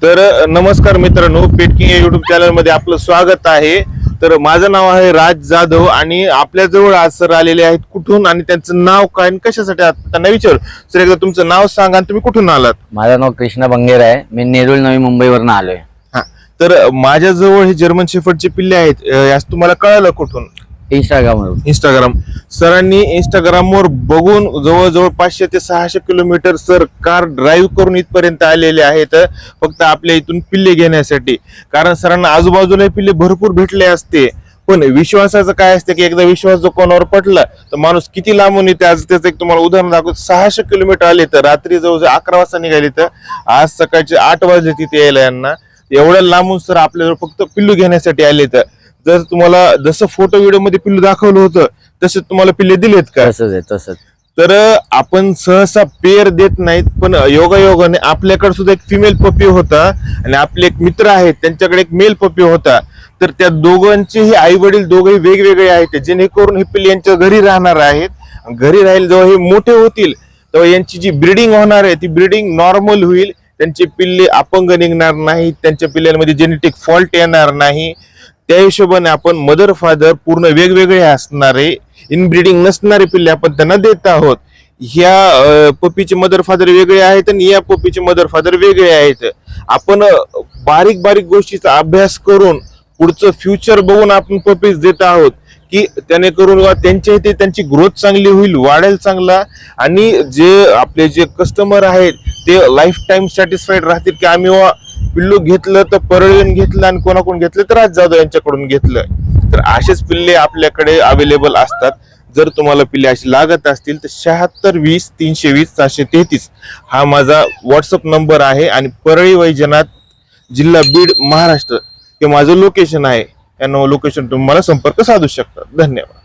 तर नमस्कार मित्रांनो, पेटकिंग या युट्यूब चॅनल मध्ये आपलं स्वागत आहे। तर माझं नाव आहे राज जाधव आणि आपल्या जवळ आज सर आलेले आहेत। कुठून आणि त्यांचं नाव काय आणि कशासाठी त्यांना विचारू। सर एकदा तुमचं नाव सांगा आणि तुम्ही कुठून आलात? माझं नाव कृष्णा बंगेर आहे। मी नेरूळ नवी मुंबईवरून आलोय। हा, तर माझ्या जवळ हे जर्मन शेफर्डचे पिल्ले आहेत। यास तुम्हाला कळलं कुठून? इंस्टाग्राम सरांनी इंस्टाग्रामवर बघून जवळजवळ 500 ते 600 किलोमीटर सर कार ड्राईव्ह करून इथपर्यंत आलेले आहेत, फक्त आपल्या इथून पिल्ले घेण्यासाठी। कारण सरांना आजूबाजूला पिल्ले भरपूर भेटले असते, पण विश्वासाचं काय असते की एकदा विश्वास जो कोणावर पटला तर माणूस किती लांबून येते। आज त्याचं एक तुम्हाला उदाहरण दाखवतो। 600 किलोमीटर आले तर रात्री जवळ 11 वाजता निघाले तर आज सकाळचे 8 वाजले तिथे यायला यांना। एवढ्या लांबून सर आपल्याजवळ फक्त पिल्लू घेण्यासाठी आले। तर जर तुम्हाला जसं फोटो व्हिडिओ मध्ये पिल्लू दाखवलं होतं तसे तुम्हाला पिल्ले दिलेत का? तसंच तर आपण सहसा पेअर देत नाहीत, पण योगायोगाने आपल्याकडे सुद्धा एक फिमेल पपी होता आणि आपले एक मित्र आहेत त्यांच्याकडे एक मेल पपी होता। तर त्या दोघांचेही आई वडील दोघेही वेगवेगळे आहेत, जेणेकरून हे पिल्ले यांच्या घरी राहणार आहेत। घरी राहील जेव्हा हे मोठे होतील तेव्हा यांची जी ब्रीडिंग होणार आहे ती ब्रीडिंग नॉर्मल होईल। त्यांचे पिल्ले अपंग निघणार नाहीत, त्यांच्या पिल्ल्यांमध्ये जेनेटिक फॉल्ट येणार नाही। त्या हिशोबाने आपण मदर फादर पूर्ण वेगवेगळे असणारे इनब्रीडिंग नसणारे पिल्ले आपण त्यांना देत आहोत। ह्या पपीचे मदर फादर वेगळे आहेत आणि या पपीचे मदर फादर वेगळे आहेत। आपण बारीक बारीक गोष्टीचा अभ्यास करून पुढचं फ्युचर बघून आपण पपीज देत आहोत की त्याने करून त्यांच्या इथे त्यांची ग्रोथ चांगली होईल, वाढेल चांगला, आणि जे आपले जे कस्टमर आहेत ते लाईफ टाइम सॅटिस्फाईड राहतील की आम्ही पिल्लू घेतलं तर परळीन घेतलं आणि कोणाकडून घेतलं तर राज जाधव यांच्याकडून घेतलं। तर असेच पिल्ले आपल्याकडे अवेलेबल असतात। जर तुम्हाला पिल्ले अशी लागत असतील तर 76 20 320 733 हा माझा व्हॉट्सअप नंबर आहे आणि परळी वैजनाथ जिल्हा बीड महाराष्ट्र हे माझं लोकेशन आहे। या लोकेशन तुम्हाला संपर्क साधू शकता। धन्यवाद।